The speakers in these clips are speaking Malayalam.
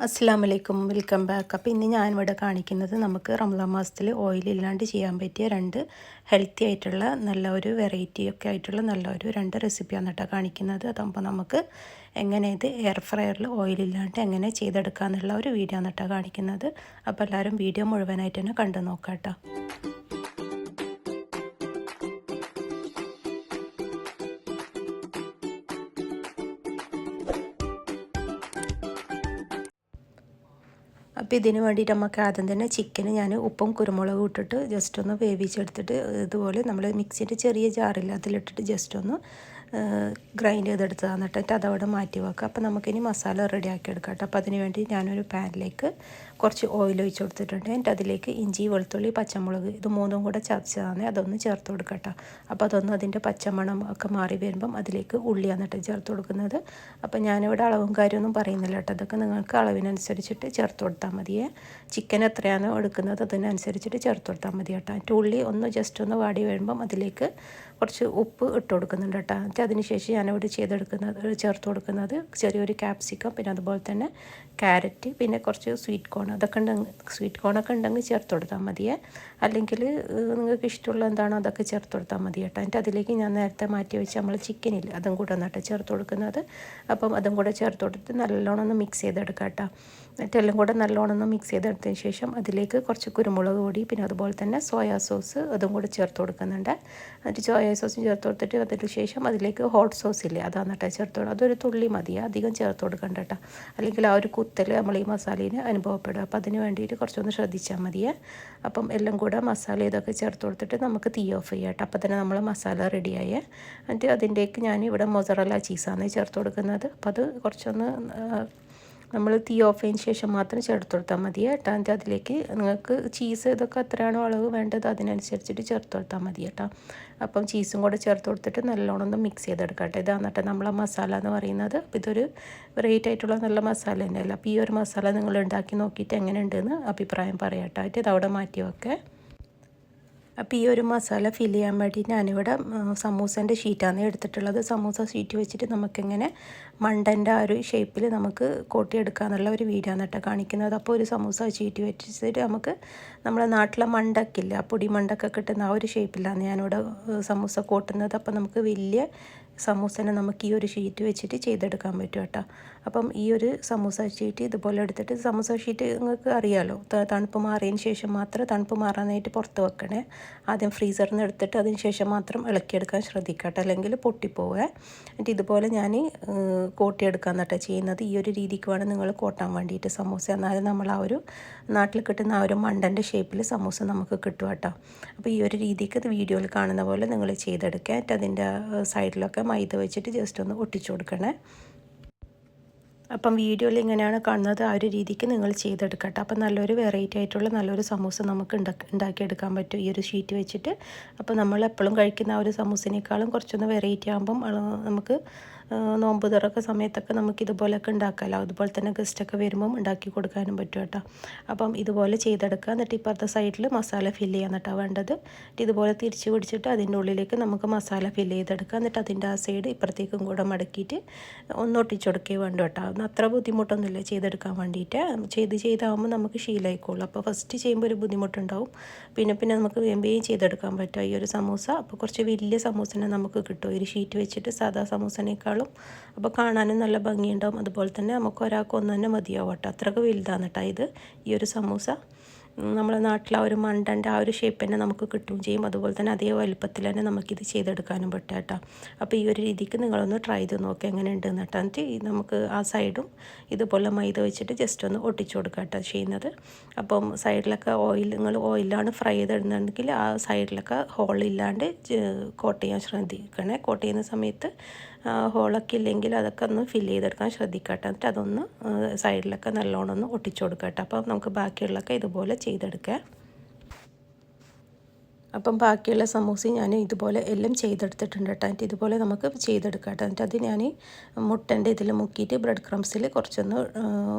അസ്സലാമു അലൈക്കും, വെൽക്കം ബാക്ക്. അപ്പോൾ ഇന്ന് ഞാനിവിടെ കാണിക്കുന്നത് നമുക്ക് റമദാൻ മാസത്തിൽ ഓയിലില്ലാണ്ട് ചെയ്യാൻ പറ്റിയ രണ്ട് ഹെൽത്തി ആയിട്ടുള്ള നല്ല ഒരു വെറൈറ്റി ഒക്കെ ആയിട്ടുള്ള നല്ല ഒരു രണ്ട് റെസിപ്പിയാണ് കേട്ടോ കാണിക്കുന്നത്. അതാകുമ്പോൾ നമുക്ക് എങ്ങനെ ഇത് എയർ ഫ്രയറിൽ ഓയിലില്ലാണ്ട് എങ്ങനെ ചെയ്തെടുക്കുക എന്നുള്ള ഒരു വീഡിയോ ആണ് കേട്ടോ കാണിക്കുന്നത്. അപ്പോൾ എല്ലാവരും വീഡിയോ മുഴുവനായിട്ട് തന്നെ കണ്ടു നോക്കാം കേട്ടോ. അപ്പോൾ ഇതിന് വേണ്ടിയിട്ട് നമുക്ക് ആദ്യം തന്നെ ചിക്കന് ഞാൻ ഉപ്പും കുരുമുളകും ഇട്ടിട്ട് ജസ്റ്റ് ഒന്ന് വേവിച്ചെടുത്തിട്ട് ഇതുപോലെ നമ്മൾ മിക്സിൻ്റെ ചെറിയ ജാറില്ല അതിലിട്ടിട്ട് ജസ്റ്റ് ഒന്ന് ഗ്രൈൻഡ് ചെയ്തെടുത്തതാണ് കേട്ടോ. അതവിടെ മാറ്റി വെക്കുക. അപ്പോൾ നമുക്കിനി മസാല റെഡിയാക്കി എടുക്കാം കേട്ടോ. അപ്പോൾ അതിന് വേണ്ടി ഞാനൊരു പാനിലേക്ക് കുറച്ച് ഓയിൽ ഒഴിച്ച് കൊടുത്തിട്ടുണ്ട്. എന്നിട്ട് അതിലേക്ക് ഇഞ്ചി, വെളുത്തുള്ളി, പച്ചമുളക് ഇത് മൂന്നും കൂടെ ചതച്ചതാണ് അതൊന്ന് ചേർത്ത് കൊടുക്കാം കേട്ടോ. അപ്പോൾ അതൊന്ന് അതിൻ്റെ പച്ചമണം ഒക്കെ മാറി വരുമ്പം അതിലേക്ക് ഉള്ളിയാണ് കേട്ടോ ചേർത്ത് കൊടുക്കുന്നത്. അപ്പോൾ ഞാനിവിടെ അളവും കാര്യമൊന്നും പറയുന്നില്ല കേട്ടോ. അതൊക്കെ നിങ്ങൾക്ക് അളവിനനുസരിച്ചിട്ട് ചേർത്ത് കൊടുത്താൽ മതിയേ. ചിക്കൻ എത്രയാണോ എടുക്കുന്നത് അതിനനുസരിച്ചിട്ട് ചേർത്ത് കൊടുത്താൽ മതി കേട്ടോ. എന്നിട്ട് ഉള്ളി ഒന്ന് ജസ്റ്റ് ഒന്ന് വാടി വരുമ്പം അതിലേക്ക് കുറച്ച് ഉപ്പ് ഇട്ട് കൊടുക്കുന്നുണ്ട് കേട്ടോ. എന്നിട്ട് അതിനുശേഷം ഞാനിവിടെ ചേർത്ത് കൊടുക്കുന്നത് ചെറിയൊരു ക്യാപ്സിക്കം, പിന്നെ അതുപോലെ തന്നെ ക്യാരറ്റ്, പിന്നെ കുറച്ച് സ്വീറ്റ് കോൺ. അതൊക്കെ സ്വീറ്റ് കോണൊക്കെ ഉണ്ടെങ്കിൽ ചേർത്ത് കൊടുത്താൽ മതിയേ. അല്ലെങ്കിൽ നിങ്ങൾക്ക് ഇഷ്ടമുള്ള എന്താണോ അതൊക്കെ ചേർത്ത് കൊടുത്താൽ മതി കേട്ടോ. എന്നിട്ട് അതിലേക്ക് ഞാൻ നേരത്തെ മാറ്റി വെച്ച് നമ്മൾ ചിക്കനില്ല അതും കൂടെ നട്ട് ചേർത്ത് കൊടുക്കുന്നത്. അപ്പം അതും കൂടെ ചേർത്ത് കൊടുത്ത് നല്ലോണം ഒന്ന് മിക്സ് ചെയ്തെടുക്കാം കേട്ടോ. എന്നിട്ട് എല്ലാം കൂടെ നല്ലോണം ഒന്ന് മിക്സ് ചെയ്തെടുത്തതിന് ശേഷം അതിലേക്ക് കുറച്ച് കുരുമുളക് പൊടി, പിന്നെ അതുപോലെ തന്നെ സോയാ സോസ് അതും കൂടെ ചേർത്ത് കൊടുക്കുന്നുണ്ട്. എന്നിട്ട് സോയാ സോസ് ചേർത്ത് കൊടുത്തിട്ട് അതിന് ശേഷം അതിലേക്ക് ഹോട്ട് സോസ് ഇല്ലേ അതാണ് കേട്ടോ ചേർത്ത് കൊടുക്കുക. അതൊരു തുള്ളി മതി, അധികം ചേർത്ത് കൊടുക്കണ്ട കേട്ടോ. അല്ലെങ്കിൽ ആ ഒരു കുത്തൽ നമ്മൾ ഈ മസാലയിൽ അനുഭവപ്പെടും. അപ്പോൾ അതിന് വേണ്ടിയിട്ട് കുറച്ചൊന്ന് ശ്രദ്ധിച്ചാൽ മതിയേ. അപ്പം എല്ലാം കൂടെ മസാല ഇതൊക്കെ ചേർത്ത് കൊടുത്തിട്ട് നമുക്ക് തീ ഓഫ് ചെയ്യാം കേട്ടോ. അപ്പോൾ തന്നെ നമ്മൾ മസാല റെഡിയായേ. എന്നിട്ട് അതിൻ്റേക്ക് ഞാൻ ഇവിടെ മൊസറല്ല ചീസാണ് ചേർത്ത് കൊടുക്കുന്നത്. അപ്പോൾ അത് കുറച്ചൊന്ന് നമ്മൾ തീ ഓഫ് ചെയ്തതിന് ശേഷം മാത്രം ചേർത്ത് കൊടുത്താൽ മതി കേട്ടോ. എന്നിട്ട് അതിലേക്ക് നിങ്ങൾക്ക് ചീസ് ഇതൊക്കെ എത്രയാണോ അളവ് വേണ്ടത് അതിനനുസരിച്ചിട്ട് ചേർത്ത് കൊടുത്താൽ മതി കേട്ടോ. അപ്പം ചീസും കൂടെ ചേർത്ത് കൊടുത്തിട്ട് നല്ലോണം ഒന്ന് മിക്സ് ചെയ്തെടുക്കാം കേട്ടോ. ഇതാണ് കേട്ടോ നമ്മളെ മസാല എന്ന് പറയുന്നത്. അപ്പോൾ ഇതൊരു വെറൈറ്റി ആയിട്ടുള്ള നല്ല മസാല തന്നെയല്ല. അപ്പോൾ ഈ ഒരു മസാല നിങ്ങൾ ഉണ്ടാക്കി നോക്കിയിട്ട് എങ്ങനെയുണ്ടെന്ന് അഭിപ്രായം പറയാം കേട്ടോ. എന്നിട്ട് ഇതവിടെ മാറ്റി വെക്കേ. അപ്പോൾ ഈ ഒരു മസാല ഫില്ല് ചെയ്യാൻ വേണ്ടി ഞാനിവിടെ സമൂസേൻ്റെ ഷീറ്റാണ് എടുത്തിട്ടുള്ളത്. സമൂസ ഷീറ്റ് വെച്ചിട്ട് നമുക്കിങ്ങനെ മണ്ടൻ്റെ ആ ഒരു ഷേപ്പിൽ നമുക്ക് കോട്ടിയെടുക്കുക എന്നുള്ള ഒരു വീഡിയോ ആണ് കേട്ടോ കാണിക്കുന്നത്. അപ്പോൾ ഒരു സമൂസ ഷീറ്റ് വെച്ചിട്ട് നമുക്ക് നമ്മുടെ നാട്ടിലെ മണ്ടക്കില്ല, പൊടി മണ്ടൊക്കെ കിട്ടുന്ന ആ ഒരു ഷേപ്പിലാണ് ഞാനിവിടെ സമൂസ കോട്ടുന്നത്. അപ്പോൾ നമുക്ക് വലിയ സമൂസനെ നമുക്ക് ഈ ഒരു ഷീറ്റ് വെച്ചിട്ട് ചെയ്തെടുക്കാൻ പറ്റും കേട്ടോ. അപ്പം ഈ ഒരു സമൂസ ഷീറ്റ് ഇതുപോലെ എടുത്തിട്ട്, സമൂസ ഷീറ്റ് നിങ്ങൾക്ക് അറിയാമല്ലോ, തണുപ്പ് മാറിയതിന് ശേഷം മാത്രം തണുപ്പ് മാറാനായിട്ട് പുറത്ത് വെക്കണേ. ആദ്യം ഫ്രീസറിൽ നിന്ന് എടുത്തിട്ട് അതിന് ശേഷം മാത്രം ഇളക്കിയെടുക്കാൻ ശ്രദ്ധിക്കട്ടെ, അല്ലെങ്കിൽ പൊട്ടിപ്പോവേ. എന്നിട്ട് ഇതുപോലെ ഞാൻ കോട്ടിയെടുക്കാൻ കേട്ടോ ചെയ്യുന്നത്. ഈ ഒരു രീതിക്ക് വേണം നിങ്ങൾ കോട്ടാൻ വേണ്ടിയിട്ട് സമൂസ. എന്നാലും നമ്മൾ ആ ഒരു നാട്ടിൽ കിട്ടുന്ന ആ ഒരു മണ്ടൻ്റെ ഷേപ്പിൽ സമൂസ നമുക്ക് കിട്ടും കേട്ടോ. അപ്പോൾ ഈ ഒരു രീതിക്ക് ഇത് വീഡിയോയിൽ കാണുന്ന പോലെ നിങ്ങൾ ചെയ്തെടുക്കുക. എന്നിട്ട് അതിൻ്റെ സൈഡിലൊക്കെ മൈദ വെച്ചിട്ട് ജസ്റ്റ് ഒന്ന് ഒട്ടിച്ചു കൊടുക്കണേ. അപ്പം വീഡിയോയിൽ എങ്ങനെയാണ് കാണുന്നത് ആ ഒരു രീതിക്ക് നിങ്ങൾ ചെയ്തെടുക്കട്ടെ. അപ്പം നല്ലൊരു വെറൈറ്റി ആയിട്ടുള്ള നല്ലൊരു സമൂസ നമുക്ക് ഉണ്ടാക്കിയെടുക്കാൻ പറ്റും ഈ ഒരു ഷീറ്റ് വെച്ചിട്ട്. അപ്പോൾ നമ്മൾ എപ്പോഴും കഴിക്കുന്ന ആ ഒരു സമൂസനേക്കാളും കുറച്ചൊന്ന് വെറൈറ്റി ആകുമ്പം നമുക്ക് നോമ്പ് തുറക്ക സമയത്തൊക്കെ നമുക്കിതുപോലെയൊക്കെ ഉണ്ടാക്കാമല്ലോ. അതുപോലെ തന്നെ ഗസ്റ്റൊക്കെ വരുമ്പം ഉണ്ടാക്കി കൊടുക്കാനും പറ്റും കേട്ടോ. അപ്പം ഇതുപോലെ ചെയ്തെടുക്കുക. എന്നിട്ട് ഇപ്പുറത്തെ സൈഡിൽ മസാല ഫില്ല് ചെയ്യാൻ കേട്ടോ വേണ്ടത്. ഇതുപോലെ തിരിച്ച് പിടിച്ചിട്ട് അതിൻ്റെ ഉള്ളിലേക്ക് നമുക്ക് മസാല ഫില്ല് ചെയ്തെടുക്കുക. എന്നിട്ട് അതിൻ്റെ ആ സൈഡ് ഇപ്പുറത്തേക്കും കൂടെ മടക്കിയിട്ട് ഒന്ന് ഒട്ടിച്ചൊടുക്കേ വേണ്ട കേട്ടോ. അത്ര ബുദ്ധിമുട്ടൊന്നുമില്ല ചെയ്തെടുക്കാൻ വേണ്ടിയിട്ട്. ചെയ്താകുമ്പോൾ നമുക്ക് ശീലമായിക്കോളും. അപ്പോൾ ഫസ്റ്റ് ചെയ്യുമ്പോൾ ഒരു ബുദ്ധിമുട്ടുണ്ടാവും, പിന്നെ നമുക്ക് വേഗം ചെയ്തെടുക്കാൻ പറ്റും ഈ ഒരു സമൂസ. അപ്പോൾ കുറച്ച് വലിയ സമൂസനെ നമുക്ക് കിട്ടും ഒരു ഷീറ്റ് വെച്ചിട്ട് സാധാ സമൂസനേക്കാളും. അപ്പോൾ കാണാനും നല്ല ഭംഗിയുണ്ടാവും. അതുപോലെ തന്നെ നമുക്ക് ഒരാൾക്ക് ഒന്ന് തന്നെ മതിയാവും കേട്ടോ. അത്രയ്ക്ക് വലുതാണ് കേട്ടോ ഇത് ഈ ഒരു സമൂസ. നമ്മുടെ നാട്ടിൽ ആ ഒരു മണ്ടൻ്റെ ആ ഒരു ഷേപ്പ് തന്നെ നമുക്ക് കിട്ടുകയും ചെയ്യും. അതുപോലെ തന്നെ അതേ വലുപ്പത്തിൽ തന്നെ നമുക്കിത് ചെയ്തെടുക്കാനും പറ്റും കേട്ടോ. അപ്പോൾ ഈ ഒരു രീതിക്ക് നിങ്ങളൊന്ന് ട്രൈ ചെയ്ത് നോക്കുക എങ്ങനെയുണ്ടെന്ന് കേട്ടോ. എന്നിട്ട് നമുക്ക് ആ സൈഡും ഇതുപോലെ മൈദ വെച്ചിട്ട് ജസ്റ്റ് ഒന്ന് ഒട്ടിച്ചു കൊടുക്കുക കേട്ടോ ചെയ്യുന്നത്. അപ്പം സൈഡിലൊക്കെ നിങ്ങൾ ഓയിലാണ് ഫ്രൈ ചെയ്തിടുന്നുണ്ടെങ്കിൽ ആ സൈഡിലൊക്കെ ഹോളില്ലാണ്ട് കോട്ട് ചെയ്യാൻ ശ്രദ്ധിക്കണേ. കോട്ട് ചെയ്യുന്ന സമയത്ത് ഹോളൊക്കെ ഇല്ലെങ്കിൽ അതൊക്കെ ഒന്ന് ഫില്ല് ചെയ്തെടുക്കാൻ ശ്രദ്ധിക്കട്ടെ. എന്നിട്ട് അതൊന്ന് സൈഡിലൊക്കെ നല്ലോണം ഒന്ന് ഒട്ടിച്ചു കൊടുക്കട്ടെ. അപ്പം നമുക്ക് ബാക്കിയുള്ളതൊക്കെ ഇതുപോലെ ചെയ്തെടുക്കാം. അപ്പം ബാക്കിയുള്ള സമൂസയും ഞാൻ ഇതുപോലെ എല്ലാം ചെയ്തെടുത്തിട്ടുണ്ട് കേട്ടോ. എന്നിട്ട് ഇതുപോലെ നമുക്ക് ചെയ്തെടുക്കാം കേട്ടോ. എന്നിട്ട് അത് ഞാൻ മുട്ടൻ്റെ ഇതിൽ മുക്കിയിട്ട് ബ്രെഡ് ക്രംസിൽ കുറച്ചൊന്ന്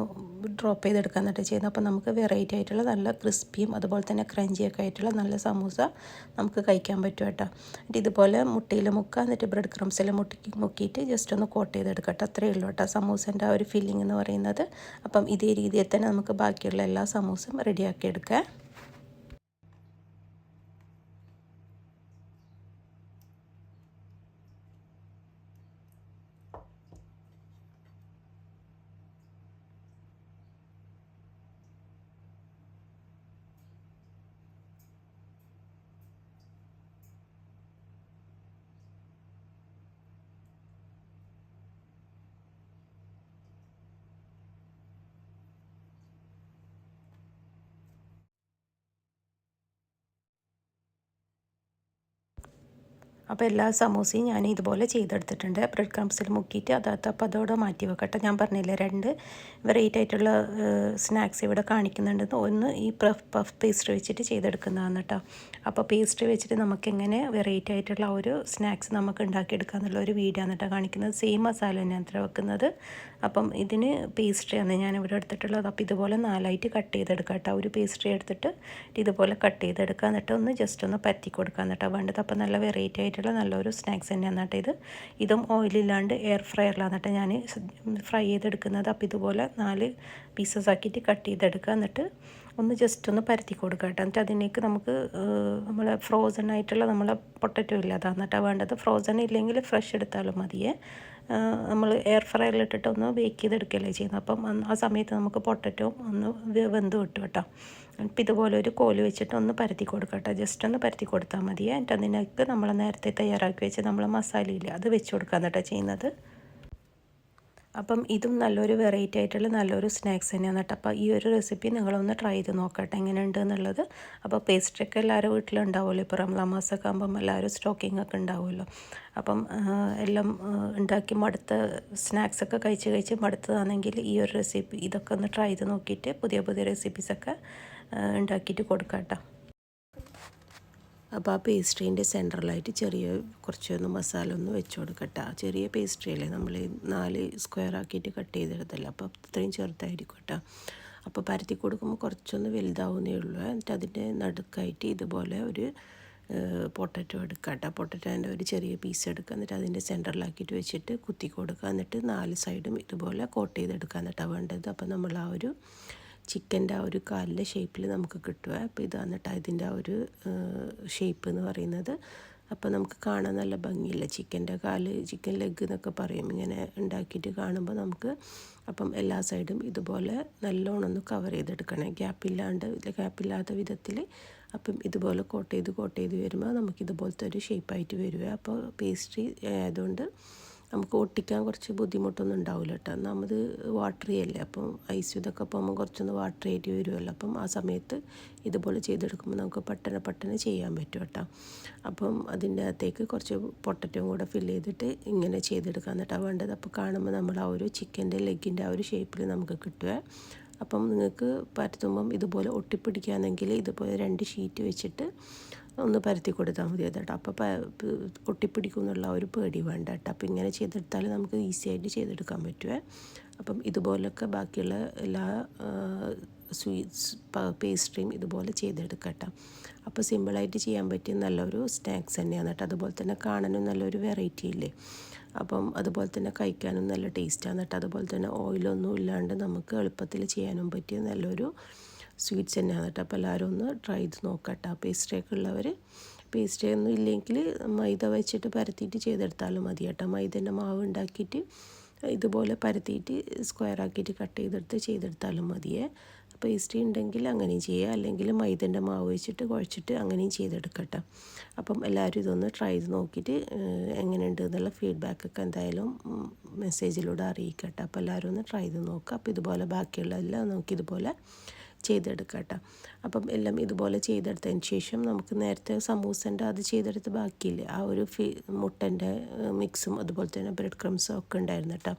ഡ്രോപ്പ് ചെയ്തെടുക്കാൻ എന്നിട്ട് ചെയ്യുന്നത്. അപ്പം നമുക്ക് വെറൈറ്റി ആയിട്ടുള്ള നല്ല ക്രിസ്പിയും അതുപോലെ തന്നെ ക്രഞ്ചിയൊക്കെ ആയിട്ടുള്ള നല്ല സമൂസ നമുക്ക് കഴിക്കാൻ പറ്റും കേട്ടോ. എന്നിട്ട് ഇതുപോലെ മുട്ടയിൽ മുക്കുക, എന്നിട്ട് ബ്രെഡ് ക്രംസിൽ മുക്കിയിട്ട് ജസ്റ്റ് ഒന്ന് കോട്ട് ചെയ്തെടുക്കാം കേട്ടോ. അത്രയേ ഉള്ളൂ കേട്ടോ സമൂസൻ്റെ ആ ഒരു ഫില്ലിംഗ് എന്ന് പറയുന്നത്. അപ്പം ഇതേ രീതിയിൽ തന്നെ നമുക്ക് ബാക്കിയുള്ള എല്ലാ സമൂസയും റെഡിയാക്കി എടുക്കാം. അപ്പോൾ എല്ലാ സമൂസയും ഞാൻ ഇതുപോലെ ചെയ്തെടുത്തിട്ടുണ്ട്. ബ്രെഡ് ക്രംസിൽ മുക്കിയിട്ട് അപ്പോൾ അതോടെ മാറ്റി വെക്കട്ടെ. ഞാൻ പറഞ്ഞില്ലേ 2 വെറൈറ്റി ആയിട്ടുള്ള സ്നാക്സ് ഇവിടെ കാണിക്കുന്നുണ്ടെന്ന്. ഒന്ന് ഈ പഫ് പേസ്ട്രി വെച്ചിട്ട് ചെയ്തെടുക്കുന്നതാണ് കേട്ടോ. അപ്പോൾ പേസ്ട്രി വെച്ചിട്ട് നമുക്കെങ്ങനെ വെറൈറ്റി ആയിട്ടുള്ള ഒരു സ്നാക്സ് നമുക്ക് ഉണ്ടാക്കിയെടുക്കുക എന്നുള്ള ഒരു വീഡിയോ ആണ് കേട്ടോ കാണിക്കുന്നത്. സെയിം മസാല തന്നെയാണ് അത്ര വെക്കുന്നത്. അപ്പം ഇതിന് പേസ്ട്രിയാണ് ഞാനിവിടെ എടുത്തിട്ടുള്ളത്. അപ്പോൾ ഇതുപോലെ 4ആയിട്ട് കട്ട് ചെയ്തെടുക്കാം കേട്ടോ. ഒരു പേസ്ട്രി എടുത്തിട്ട് ഇതുപോലെ കട്ട് ചെയ്തെടുക്കുക, എന്നിട്ട് ഒന്ന് ജസ്റ്റ് ഒന്ന് പരത്തി കൊടുക്കുക എന്നിട്ട് വേണ്ടത്. അപ്പോൾ നല്ല വെറൈറ്റി ആയിട്ടുള്ള നല്ലൊരു സ്നാക്സ് തന്നെയാണ് കേട്ടോ ഇതും ഓയിലില്ലാണ്ട് എയർ ഫ്രയറിലാണ് കേട്ടോ ഞാൻ ഫ്രൈ ചെയ്തെടുക്കുന്നത്. അപ്പോൾ ഇതുപോലെ 4 പീസസ് ആക്കിയിട്ട് കട്ട് ചെയ്തെടുക്കുക, എന്നിട്ട് ഒന്ന് ജസ്റ്റ് ഒന്ന് പരത്തി കൊടുക്കുക കേട്ടോ. എന്നിട്ട് അതിലേക്ക് നമുക്ക് നമ്മൾ ഫ്രോസൺ ആയിട്ടുള്ള നമ്മളെ പൊട്ടറ്റോ ഇല്ല അതാണ് കേട്ടോ വേണ്ടത്. ഫ്രോസൺ ഇല്ലെങ്കിൽ ഫ്രഷ് എടുത്താലും മതിയേ. നമ്മൾ എയർ ഫ്രയറിലിട്ടിട്ട് ഒന്ന് ബേക്ക് ചെയ്തെടുക്കുകയല്ലേ ചെയ്യുന്നത്. അപ്പം ആ സമയത്ത് നമുക്ക് പൊട്ടറ്റോ ഒന്ന് വെന്ത് കിട്ടും കേട്ടോ. ഇപ്പം ഇതുപോലെ ഒരു കോല് വെച്ചിട്ട് ഒന്ന് പരത്തി കൊടുക്കുക കേട്ടോ. ജസ്റ്റ് ഒന്ന് പരത്തി കൊടുത്താൽ മതിയേ. എന്നിട്ട് അതിനകത്ത് നമ്മൾ നേരത്തെ തയ്യാറാക്കി വെച്ച് നമ്മൾ മസാലയില്ല അത് വെച്ച് കൊടുക്കാൻ കേട്ടോ ചെയ്യുന്നത്. അപ്പം ഇതും നല്ലൊരു വെറൈറ്റി ആയിട്ടുള്ള നല്ലൊരു സ്നാക്സ് തന്നെയാണ് കേട്ടോ. അപ്പോൾ ഈ ഒരു റെസിപ്പി നിങ്ങളൊന്ന് ട്രൈ ചെയ്ത് നോക്കട്ടെ എങ്ങനെയുണ്ട് എന്നുള്ളത്. അപ്പോൾ പേസ്ട്രിയൊക്കെ എല്ലാവരും വീട്ടിലുണ്ടാവുമല്ലോ. ഇപ്പോൾ റംസാൻ മാസമൊക്കെ ആകുമ്പം എല്ലാവരും സ്റ്റോക്കിംഗ് ഒക്കെ ഉണ്ടാവുമല്ലോ. അപ്പം എല്ലാം ഉണ്ടാക്കി മടുത്ത സ്നാക്സൊക്കെ കഴിച്ച് മടുത്തതാണെങ്കിൽ ഈ ഒരു റെസിപ്പി ഇതൊക്കെ ഒന്ന് ട്രൈ ചെയ്ത് നോക്കിയിട്ട് പുതിയ പുതിയ റെസിപ്പീസൊക്കെ ഉണ്ടാക്കിയിട്ട് കൊടുക്കാം കേട്ടോ. അപ്പോൾ ആ പേസ്ട്രീൻ്റെ സെൻറ്ററിലായിട്ട് കുറച്ചൊന്ന് മസാല ഒന്ന് വെച്ച് കൊടുക്കട്ടെ. ചെറിയ പേസ്ട്രിയല്ലേ നമ്മൾ 4 സ്ക്വയർ ആക്കിയിട്ട് കട്ട് ചെയ്തെടുത്തല്ലോ. അപ്പോൾ അത്രയും ചെറുതായിരിക്കും കേട്ടോ. അപ്പോൾ പരത്തി കൊടുക്കുമ്പോൾ കുറച്ചൊന്ന് വലുതാവുന്നേ ഉള്ളൂ. എന്നിട്ട് അതിൻ്റെ നടുക്കായിട്ട് ഇതുപോലെ ഒരു പൊട്ടറ്റോ എടുക്കുക കേട്ടോ. പൊട്ടറ്റോൻ്റെ ഒരു ചെറിയ പീസ് എടുക്കുക, എന്നിട്ട് അതിൻ്റെ സെൻറ്ററിലാക്കിയിട്ട് വെച്ചിട്ട് കുത്തി കൊടുക്കുക, എന്നിട്ട് 4 സൈഡും ഇതുപോലെ കോട്ട് ചെയ്തെടുക്കുക എന്നിട്ടാണ് വേണ്ടത്. അപ്പോൾ നമ്മൾ ആ ഒരു ചിക്കൻ്റെ ആ ഒരു കാലിൻ്റെ ഷേപ്പിൽ നമുക്ക് കിട്ടുക. അപ്പോൾ ഇതാണ് കേട്ടോ ഇതിൻ്റെ ആ ഒരു ഷേപ്പ് എന്ന് പറയുന്നത്. അപ്പോൾ നമുക്ക് കാണാൻ നല്ല ഭംഗിയില്ല. ചിക്കൻ്റെ കാല്, ചിക്കൻ ലെഗ് എന്നൊക്കെ പറയും ഇങ്ങനെ ഉണ്ടാക്കിയിട്ട് കാണുമ്പോൾ നമുക്ക്. അപ്പം എല്ലാ സൈഡും ഇതുപോലെ നല്ലോണം ഒന്ന് കവർ ചെയ്തെടുക്കണേ, ഗ്യാപ്പില്ലാത്ത വിധത്തിൽ. അപ്പം ഇതുപോലെ കോട്ട് ചെയ്ത് വരുമ്പോൾ നമുക്കിതുപോലത്തെ ഒരു ഷേപ്പായിട്ട് വരിക. അപ്പോൾ പേസ്ട്രി ആയതുകൊണ്ട് നമുക്ക് ഒട്ടിക്കാൻ കുറച്ച് ബുദ്ധിമുട്ടൊന്നും ഉണ്ടാവില്ല കേട്ടോ. നമ്മൾ വാട്ടറി അല്ലേ, അപ്പം ഐസ് ഇതൊക്കെ പോകുമ്പോൾ കുറച്ചൊന്ന് വാട്ടറി ആയിട്ട് വരുമല്ലോ. അപ്പം ആ സമയത്ത് ഇതുപോലെ ചെയ്തെടുക്കുമ്പോൾ നമുക്ക് പെട്ടെന്ന് ചെയ്യാൻ പറ്റും കേട്ടോ. അപ്പം അതിൻ്റെ അകത്തേക്ക് കുറച്ച് പൊട്ടറ്റോയും കൂടെ ഫില്ല് ചെയ്തിട്ട് ഇങ്ങനെ ചെയ്തെടുക്കാൻ കേട്ടോ വേണ്ടത്. അപ്പോൾ കാണുമ്പോൾ നമ്മൾ ആ ഒരു ചിക്കൻ്റെ ലെഗിൻ്റെ ആ ഒരു ഷേപ്പിൽ നമുക്ക് കിട്ടുക. അപ്പം നിങ്ങൾക്ക് പരത്തുമ്പം ഇതുപോലെ ഒട്ടിപ്പിടിക്കുകയാണെങ്കിൽ ഇതുപോലെ 2 ഷീറ്റ് വെച്ചിട്ട് ഒന്ന് പരത്തി കൊടുത്താൽ മതി കേട്ടോ. അപ്പോൾ ഒട്ടിപ്പിടിക്കും എന്നുള്ള ഒരു പേടി വേണ്ട കേട്ടോ. അപ്പോൾ ഇങ്ങനെ ചെയ്തെടുത്താൽ നമുക്ക് ഈസി ആയിട്ട് ചെയ്തെടുക്കാൻ പറ്റുമേ. അപ്പം ഇതുപോലൊക്കെ ബാക്കിയുള്ള എല്ലാ സ്വീറ്റ്സ് പേസ്ട്രിയും ഇതുപോലെ ചെയ്തെടുക്കട്ടോ. അപ്പോൾ സിമ്പിളായിട്ട് ചെയ്യാൻ പറ്റിയ നല്ലൊരു സ്നാക്സ് തന്നെയാണ് കേട്ടോ. അതുപോലെ തന്നെ കാണാനും നല്ലൊരു വെറൈറ്റി ഇല്ലേ. അപ്പം അതുപോലെ തന്നെ കഴിക്കാനും നല്ല ടേസ്റ്റാണ് കേട്ടോ. അതുപോലെ തന്നെ ഓയിലൊന്നും ഇല്ലാണ്ട് നമുക്ക് എളുപ്പത്തിൽ ചെയ്യാനും പറ്റിയ നല്ലൊരു സ്വീറ്റ്സ് തന്നെയാണ് കേട്ടോ. അപ്പോൾ എല്ലാവരും ഒന്ന് ട്രൈ ചെയ്ത് നോക്കട്ടോ. പേസ്ട്രിയൊക്കെ ഉള്ളവർ, പേസ്ട്രി ഒന്നും ഇല്ലെങ്കിൽ മൈദ വെച്ചിട്ട് പരത്തിയിട്ട് ചെയ്തെടുത്താലും മതി കേട്ടോ. മൈദേൻ്റെ മാവ് ഉണ്ടാക്കിയിട്ട് ഇതുപോലെ പരത്തിയിട്ട് സ്ക്വയർ ആക്കിയിട്ട് കട്ട് ചെയ്തെടുത്താലും മതിയേ. പേസ്ട്രി ഉണ്ടെങ്കിൽ അങ്ങനെയും ചെയ്യുക, അല്ലെങ്കിൽ മൈദേൻ്റെ മാവ് വെച്ചിട്ട് കുഴച്ചിട്ട് അങ്ങനെയും ചെയ്തെടുക്കട്ടോ. അപ്പം എല്ലാവരും ഇതൊന്ന് ട്രൈ ചെയ്ത് നോക്കിയിട്ട് എങ്ങനെയുണ്ട് എന്നുള്ള ഫീഡ്ബാക്കൊക്കെ എന്തായാലും മെസ്സേജിലൂടെ അറിയിക്കട്ടോ. അപ്പോൾ എല്ലാവരും ഒന്ന് ട്രൈ ചെയ്ത് നോക്കുക. അപ്പോൾ ഇതുപോലെ ബാക്കിയുള്ള എല്ലാം നമുക്കിതുപോലെ ചെയ്തെടുക്കട്ടോ. അപ്പം എല്ലാം ഇതുപോലെ ചെയ്തെടുത്തതിന് ശേഷം നമുക്ക് നേരത്തെ സമൂസൻ്റെ അത് ചെയ്തെടുത്ത് ബാക്കിയില്ലേ ആ ഒരു മുട്ടൻ്റെ മിക്സും അതുപോലെ തന്നെ ബ്രെഡ് ക്രംസും ഒക്കെ ഉണ്ടായിരുന്നു കേട്ടോ.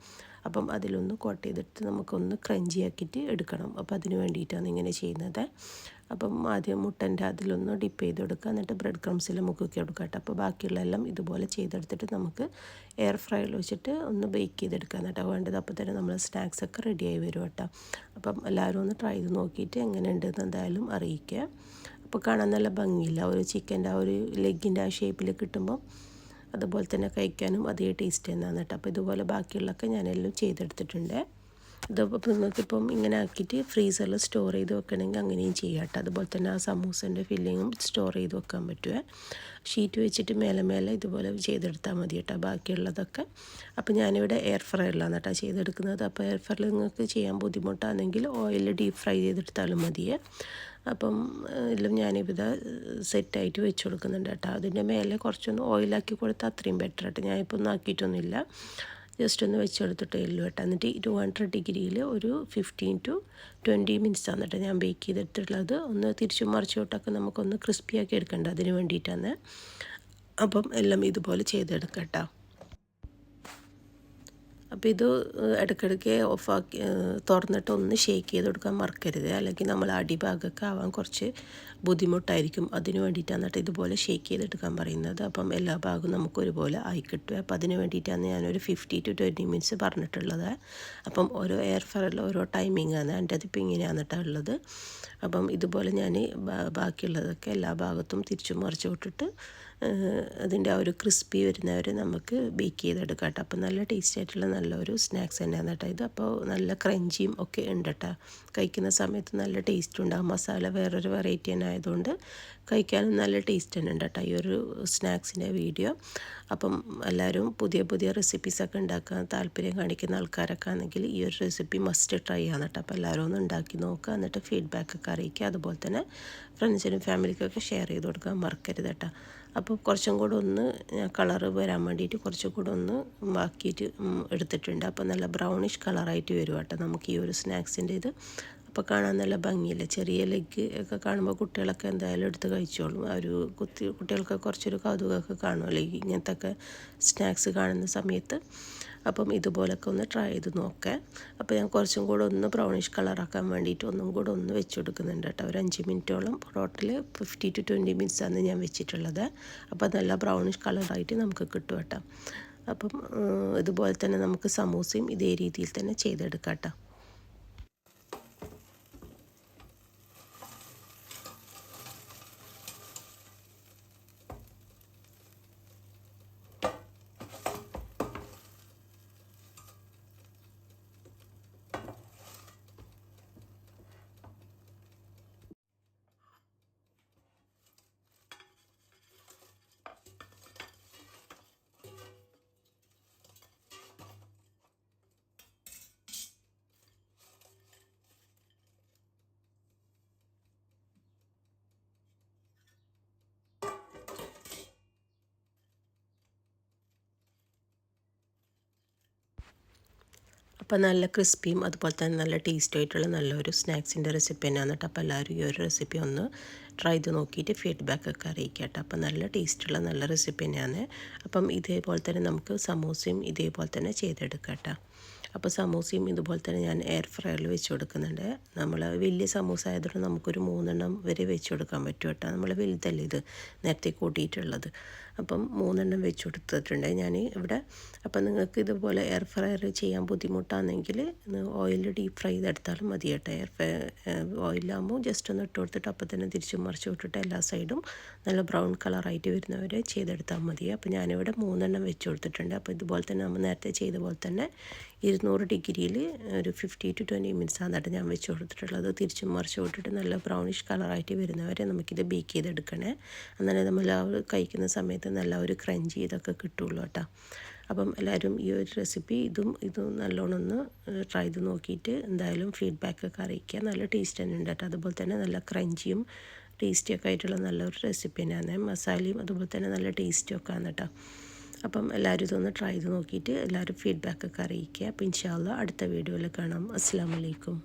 അപ്പം അതിലൊന്ന് കോട്ട് ചെയ്തിട്ട് നമുക്കൊന്ന് ക്രഞ്ചി ആക്കിയിട്ട് എടുക്കണം. അപ്പോൾ അതിന് വേണ്ടിയിട്ടാണ് ഇങ്ങനെ ചെയ്യുന്നത്. അപ്പം ആദ്യം മുട്ടൻ്റെ അതിലൊന്ന് ഡിപ്പ് ചെയ്ത് കൊടുക്കുക, എന്നിട്ട് ബ്രെഡ് ക്രംസിൽ മുക്കി കൊടുക്കുക കേട്ടോ. അപ്പോൾ ബാക്കിയുള്ള എല്ലാം ഇതുപോലെ ചെയ്തെടുത്തിട്ട് നമുക്ക് എയർ ഫ്രയറിൽ വെച്ചിട്ട് ഒന്ന് ബേക്ക് ചെയ്തെടുക്കാൻ കേട്ടോ വേണ്ടത്. അപ്പോൾ തന്നെ നമ്മൾ സ്നാക്സൊക്കെ റെഡിയായി വരും കേട്ടോ. അപ്പം എല്ലാവരും ഒന്ന് ട്രൈ ചെയ്ത് നോക്കിയിട്ട് എങ്ങനെയുണ്ടെന്ന് എന്തായാലും അറിയിക്കുക. അപ്പോൾ കാണാൻ നല്ല ഭംഗിയില്ല, ഒരു ചിക്കൻ്റെ ആ ഒരു ലെഗിൻ്റെ ആ ഷേപ്പിൽ കിട്ടുമ്പം അതുപോലെ തന്നെ കഴിക്കാനും അതേ ടേസ്റ്റ് തന്നെയാണ് കേട്ടോ. അപ്പോൾ ഇതുപോലെ ബാക്കിയുള്ളതൊക്കെ ഞാനെല്ലാം ചെയ്തെടുത്തിട്ടുണ്ട്. ഇതിപ്പോൾ നിങ്ങൾക്കിപ്പം ഇങ്ങനെ ആക്കിയിട്ട് ഫ്രീസറിൽ സ്റ്റോർ ചെയ്ത് വെക്കണമെങ്കിൽ അങ്ങനെയും ചെയ്യാം കേട്ടോ. അതുപോലെ തന്നെ ആ സമൂസൻ്റെ ഫില്ലിങ്ങും സ്റ്റോർ ചെയ്ത് വെക്കാൻ പറ്റുമേ. ഷീറ്റ് വെച്ചിട്ട് മേലെ ഇതുപോലെ ചെയ്തെടുത്താൽ മതി കേട്ടോ ബാക്കിയുള്ളതൊക്കെ. അപ്പോൾ ഞാനിവിടെ എയർ ഫ്രയറിലാണ് കേട്ടോ ചെയ്തെടുക്കുന്നത്. അപ്പോൾ എയർ ഫ്രയറിൽ നിങ്ങൾക്ക് ചെയ്യാൻ ബുദ്ധിമുട്ടാണെങ്കിൽ ഓയിൽ ഡീപ്പ് ഫ്രൈ ചെയ്തെടുത്താലും മതിയേ. അപ്പം എല്ലാം ഞാനിവിടെ സെറ്റായിട്ട് വെച്ച് കൊടുക്കുന്നുണ്ട് കേട്ടോ. അതിൻ്റെ മേലെ കുറച്ചൊന്ന് ഓയിലാക്കി കൊടുത്താൽ അത്രയും ബെറ്റർ കേട്ടോ. ഞാനിപ്പോൾ ഒന്നും ആക്കിയിട്ടൊന്നുമില്ല, ജസ്റ്റ് ഒന്ന് വെച്ചെടുത്തിട്ടേ ഉള്ളൂ കേട്ടോ. എന്നിട്ട് 200 ഡിഗ്രിയിൽ ഒരു 15 to 20 മിനിറ്റ്സ് ആണ് കേട്ടോ ഞാൻ ബേക്ക് ചെയ്തിട്ടുള്ളത്. ഒന്ന് തിരിച്ചും മറിച്ചോട്ടൊക്കെ നമുക്കൊന്ന് ക്രിസ്പിയാക്കി എടുക്കേണ്ട, അതിന് വേണ്ടിയിട്ടാണ്. അപ്പം എല്ലാം ഇതുപോലെ ചെയ്തെടുക്കാം കേട്ടോ. അപ്പോൾ ഇത് ഇടയ്ക്കിടയ്ക്ക് ഓഫാക്കി തുറന്നിട്ട് ഒന്ന് ഷേക്ക് ചെയ്ത് കൊടുക്കാൻ മറക്കരുത്, അല്ലെങ്കിൽ നമ്മൾ അടിഭാഗമൊക്കെ ആവാൻ കുറച്ച് ബുദ്ധിമുട്ടായിരിക്കും. അതിന് വേണ്ടിയിട്ടാണ് കേട്ടോ ഇതുപോലെ ഷേക്ക് ചെയ്തെടുക്കാൻ പറയുന്നത്. അപ്പം എല്ലാ ഭാഗവും നമുക്ക് ഒരുപോലെ ആയി കിട്ടും. അപ്പോൾ അതിന് വേണ്ടിയിട്ടാണ് ഞാനൊരു 15 to 20 മിനിറ്റ്സ് പറഞ്ഞിട്ടുള്ളത്. അപ്പം ഓരോ എയർ ഫ്രയറിൽ ഓരോ ടൈമിങ്ങാണ്, എൻ്റെ അതിപ്പോൾ ഇങ്ങനെയാണ് കേട്ടോ ഉള്ളത്. അപ്പം ഇതുപോലെ ഞാൻ ബാക്കിയുള്ളതൊക്കെ എല്ലാ ഭാഗത്തും തിരിച്ചും മറിച്ച് വിട്ടിട്ട് അതിൻ്റെ ആ ഒരു ക്രിസ്പി വരുന്നവരെ നമുക്ക് ബേക്ക് ചെയ്തെടുക്കാം കേട്ടോ. അപ്പോൾ നല്ല ടേസ്റ്റി ആയിട്ടുള്ള നല്ലൊരു സ്നാക്സ് തന്നെയാണ് കേട്ടോ ഇത്. അപ്പോൾ നല്ല ക്രഞ്ചിയും ഒക്കെ ഉണ്ട് കേട്ടോ. കഴിക്കുന്ന സമയത്ത് നല്ല ടേസ്റ്റ് ഉണ്ടാകും. മസാല വേറൊരു വെറൈറ്റി തന്നെ ആയതുകൊണ്ട് കഴിക്കാനും നല്ല ടേസ്റ്റ് തന്നെ ഉണ്ട് കേട്ടോ ഈ ഒരു സ്നാക്സിൻ്റെ വീഡിയോ. അപ്പം എല്ലാവരും പുതിയ റെസിപ്പീസൊക്കെ ഉണ്ടാക്കാൻ താല്പര്യം കാണിക്കുന്ന ആൾക്കാരൊക്കെ ആണെങ്കിൽ ഈ ഒരു റെസിപ്പി മസ്റ്റ് ട്രൈ ആണ് കേട്ടോ. അപ്പോൾ എല്ലാവരും ഒന്ന് ഉണ്ടാക്കി നോക്കുക, എന്നിട്ട് ഫീഡ്ബാക്കൊക്കെ അറിയിക്കുക. അതുപോലെ തന്നെ ഫ്രണ്ട്സിനും ഫാമിലിക്കൊക്കെ ഷെയർ ചെയ്ത് കൊടുക്കാൻ മറക്കരുത് കേട്ടോ. അപ്പോൾ കുറച്ചും കൂടെ ഒന്ന് കളറ് വരാൻ വേണ്ടിയിട്ട് കുറച്ചും കൂടെ ഒന്ന് ബാക്കിയിട്ട് എടുത്തിട്ടുണ്ട്. അപ്പോൾ നല്ല ബ്രൗണിഷ് കളറായിട്ട് വരും കേട്ടോ നമുക്ക് ഈ ഒരു സ്നാക്സിൻ്റെ ഇത്. അപ്പോൾ കാണാൻ നല്ല ഭംഗിയില്ല, ചെറിയ ലെഗ് ഒക്കെ കാണുമ്പോൾ കുട്ടികളൊക്കെ എന്തായാലും എടുത്ത് കഴിച്ചോളും. ആ ഒരു കുട്ടികൾക്ക് കുറച്ചൊരു കൗതുകമൊക്കെ കാണുമല്ലോ ഇങ്ങനത്തെ ഒക്കെ സ്നാക്സ് കാണുന്ന സമയത്ത്. അപ്പം ഇതുപോലൊക്കെ ഒന്ന് ട്രൈ ചെയ്ത് നോക്കാം. അപ്പോൾ ഞാൻ കുറച്ചും കൂടെ ഒന്ന് ബ്രൗണിഷ് കളറാക്കാൻ വേണ്ടിയിട്ട് ഒന്നും കൂടെ ഒന്ന് വെച്ച് കൊടുക്കുന്നുണ്ട് കേട്ടോ. ഒരു 5 മിനിറ്റോളം, ടോട്ടൽ 15 to 20 മിനിറ്റ്സാണ് ഞാൻ വെച്ചിട്ടുള്ളത്. അപ്പോൾ നല്ല ബ്രൗണിഷ് കളറായിട്ട് നമുക്ക് കിട്ടും കേട്ടോ. അപ്പം ഇതുപോലെ തന്നെ നമുക്ക് സമൂസയും ഇതേ രീതിയിൽ തന്നെ ചെയ്തെടുക്കാം കേട്ടോ. അപ്പോൾ നല്ല ക്രിസ്പിയും അതുപോലെ തന്നെ നല്ല ടേസ്റ്റി ആയിട്ടുള്ള നല്ലൊരു സ്നാക്സിൻ്റെ റെസിപ്പി തന്നെയാണ് കേട്ടോ. അപ്പോൾ എല്ലാവരും ഈ ഒരു റെസിപ്പി ഒന്ന് ട്രൈ ചെയ്ത് നോക്കിയിട്ട് ഫീഡ്ബാക്കൊക്കെ അറിയിക്കുക കേട്ടോ. അപ്പോൾ നല്ല ടേസ്റ്റുള്ള നല്ല റെസിപ്പി തന്നെയാണ്. അപ്പം ഇതേപോലെ തന്നെ നമുക്ക് സമൂസയും ഇതേപോലെ തന്നെ ചെയ്തെടുക്കാം കേട്ടോ. അപ്പോൾ സമൂസയും ഇതുപോലെ തന്നെ ഞാൻ എയർ ഫ്രയറിൽ വെച്ച് കൊടുക്കുന്നുണ്ട്. നമ്മൾ വലിയ സമൂസ ആയതുകൊണ്ട് നമുക്കൊരു 3 എണ്ണം വരെ വെച്ച് കൊടുക്കാൻ പറ്റും കേട്ടോ. നമ്മൾ വലുതല്ലേ ഇത് നേരത്തെ കൂട്ടിയിട്ടുള്ളത്. അപ്പം 3 എണ്ണം വെച്ച് കൊടുത്തിട്ടുണ്ട് ഞാൻ ഇവിടെ. അപ്പം നിങ്ങൾക്ക് ഇതുപോലെ എയർ ഫ്രയർ ചെയ്യാൻ ബുദ്ധിമുട്ടാണെങ്കിൽ ഓയിൽ ഡീപ്പ് ഫ്രൈ ചെയ്തെടുത്താലും മതി കേട്ടോ. ഓയിലാകുമ്പോൾ ജസ്റ്റ് ഒന്ന് ഇട്ട് കൊടുത്തിട്ട് അപ്പം തന്നെ തിരിച്ചും മറിച്ച് വിട്ടിട്ട് എല്ലാ സൈഡും നല്ല ബ്രൗൺ കളറായിട്ട് വരുന്നവരെ ചെയ്തെടുത്താൽ മതി. അപ്പോൾ ഞാനിവിടെ 3 എണ്ണം വെച്ച് കൊടുത്തിട്ടുണ്ട്. അപ്പോൾ ഇതുപോലെ തന്നെ നമ്മൾ നേരത്തെ ചെയ്ത പോലെ തന്നെ 200 ഡിഗ്രിയിൽ ഒരു 15 to 20 മിനിറ്റ്സ് ആണ് ഞാൻ വെച്ച് കൊടുത്തിട്ടുള്ളത്. തിരിച്ചും മറിച്ച് വിട്ടിട്ട് നല്ല ബ്രൗണിഷ് കളറായിട്ട് വരുന്നവരെ നമുക്കിത് ബേക്ക് ചെയ്തെടുക്കണേ. അങ്ങനെ നമ്മൾ കഴിക്കുന്ന സമയത്ത് നല്ല ഒരു ക്രഞ്ചി ഇതൊക്കെ കിട്ടുള്ളൂ കേട്ടോ. അപ്പം എല്ലാവരും ഈ ഒരു റെസിപ്പി ഇതും നല്ലോണം ഒന്ന് ട്രൈ ചെയ്ത് നോക്കിയിട്ട് എന്തായാലും ഫീഡ്ബാക്കൊക്കെ അറിയിക്കുക. നല്ല ടേസ്റ്റ് തന്നെ ഉണ്ട് കേട്ടോ. അതുപോലെ തന്നെ നല്ല ക്രഞ്ചിയും ടേസ്റ്റിയൊക്കെ ആയിട്ടുള്ള നല്ലൊരു റെസിപ്പി തന്നെയാണ്. മസാലയും അതുപോലെ തന്നെ നല്ല ടേസ്റ്റിയൊക്കെ ആണ് കേട്ടോ. അപ്പം എല്ലാവരും ഇതൊന്ന് ട്രൈ ചെയ്ത് നോക്കിയിട്ട് എല്ലാവരും ഫീഡ്ബാക്കൊക്കെ അറിയിക്കുക. അപ്പോൾ ഇൻഷാ അല്ലാഹ് അടുത്ത വീഡിയോയിൽ കാണാം. അസ്സലാമു അലൈക്കും.